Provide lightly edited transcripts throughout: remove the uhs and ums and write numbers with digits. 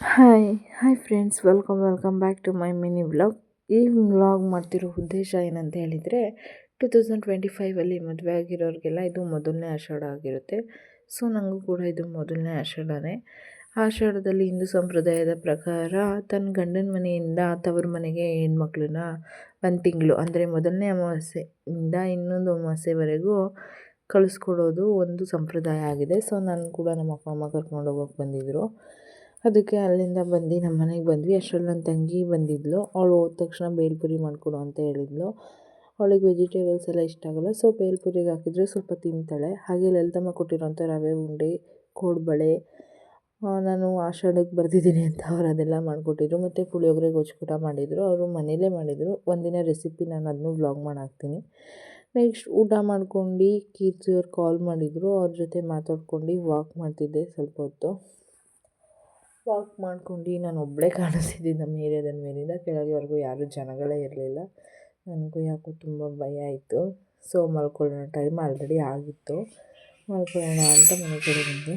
Hi hi friends, welcome back to my mini vlog. ಈ vlog ಮಾಡ್ತಿರೋ ಉದ್ದೇಶ ಏನಂತ ಹೇಳಿದರೆ, 2025ಅಲ್ಲಿ ಮದುವೆ ಆಗಿರೋರಿಗೆಲ್ಲ ಇದು ಮೊದಲನೇ ಆಷಾಢ ಆಗಿರುತ್ತೆ. ಸೊ ನನಗೂ ಕೂಡ ಇದು ಮೊದಲನೇ ಆಷಾಢನೇ. ಆಷಾಢದಲ್ಲಿ ಹಿಂದೂ ಸಂಪ್ರದಾಯದ ಪ್ರಕಾರ ತನ್ನ ಗಂಡನ ಮನೆಯಿಂದ ತವರು ಮನೆಗೆ ಹೆಣ್ಮಕ್ಳನ್ನ 1 ತಿಂಗಳು ಅಂದರೆ ಮೊದಲನೇ ಅಮಾವಾಸ್ಯೆಯಿಂದ ಇನ್ನೊಂದು ಅಮಾವಾಸ್ಯೆವರೆಗೂ ಕಳಿಸ್ಕೊಡೋದು ಒಂದು ಸಂಪ್ರದಾಯ ಆಗಿದೆ. ಸೊ ನಾನು ಕೂಡ ನಮ್ಮ ಅಪ್ಪ ಅಮ್ಮ ಕರ್ಕೊಂಡು ಹೋಗೋಕ್ಕೆ ಬಂದಿದ್ದರು. ಅದಕ್ಕೆ ಅಲ್ಲಿಂದ ಬಂದು ನಮ್ಮ ಮನೆಗೆ ಬಂದ್ವಿ. ಅಷ್ಟರಲ್ಲಿ ನನ್ನ ತಂಗಿ ಬಂದಿದ್ಲು. ಅವಳು ಹೋದ ತಕ್ಷಣ ಬೇಲ್ಪುರಿ ಮಾಡಿಕೊಡು ಅಂತ ಹೇಳಿದ್ಲು. ಅವಳಿಗೆ ವೆಜಿಟೇಬಲ್ಸ್ ಎಲ್ಲ ಇಷ್ಟ ಆಗೋಲ್ಲ. ಸೊ ಬೇಲ್ಪುರಿಗೆ ಹಾಕಿದರೆ ಸ್ವಲ್ಪ ತಿಂತಾಳೆ. ಹಾಗೆ ಲಲಿತಮ್ಮ ಕೊಟ್ಟಿರೋಂಥ ರವೆ ಉಂಡೆ, ಕೋಡುಬಳೆ, ನಾನು ಆಷಾಢಕ್ಕೆ ಬರ್ತಿದ್ದೀನಿ ಅಂತ ಅವ್ರು ಅದೆಲ್ಲ ಮಾಡಿಕೊಟ್ಟಿದ್ರು. ಮತ್ತು ಪುಳಿಯೋಗರೆ ಗೊಜ್ಜು ಮಾಡಿದರು. ಅವರು ಮನೇಲೇ ಮಾಡಿದರು. ಒಂದಿನ ರೆಸಿಪಿ ನಾನು ಅದನ್ನೂ ವ್ಲಾಗ್ ಮಾಡಿ ಹಾಕ್ತೀನಿ. ನೆಕ್ಸ್ಟ್ ಊಟ ಮಾಡ್ಕೊಂಡು ಕೀರ್ತಿ ಅವ್ರು ಕಾಲ್ ಮಾಡಿದರು. ಅವ್ರ ಜೊತೆ ಮಾತಾಡ್ಕೊಂಡು ವಾಕ್ ಮಾಡ್ತಿದ್ದೆ ಸ್ವಲ್ಪ ಹೊತ್ತು. ವಾಕ್ ಮಾಡ್ಕೊಂಡು ನಾನು ಒಬ್ಬಳೇ ಕಾಣಿಸ್ತಿದ್ದಿದ್ದು ನಮ್ಮ ಏರಿಯಾದ ಮೇಲಿಂದ ಕೆಳಗೆವರೆಗೂ ಯಾರೂ ಜನಗಳೇ ಇರಲಿಲ್ಲ. ನನಗೂ ಯಾಕೋ ತುಂಬ ಭಯ ಆಯಿತು. ಸೊ ಮಲ್ಕೊಳ್ಳೋಣ, ಟೈಮ್ ಆಲ್ರೆಡಿ ಆಗಿತ್ತು. ಮಲ್ಕೊಳ್ಳೋಣ ಅಂತ ಮನೆ ಕಡೆ ಬಂದೆ.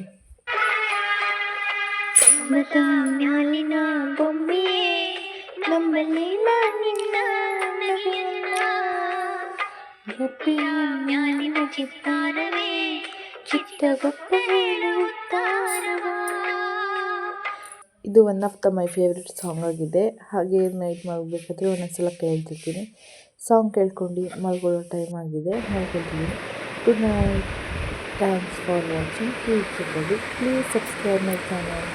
ಇದು one of the my favourite song ಆಗಿದೆ. ಹಾಗೆ ನೈಟ್ ಮಲಗಬೇಕಾದ್ರೆ ಒಂದೊಂದ್ಸಲ ಕೇಳ್ತಿರ್ತೀನಿ. ಸಾಂಗ್ ಕೇಳ್ಕೊಂಡು ಮಲ್ಕೊಳ್ಳೋ ಟೈಮ್ ಆಗಿದೆ, ಮಲ್ಕೊಳ್ತೀನಿ. Good night. Thanks for watching. Please subscribe my channel.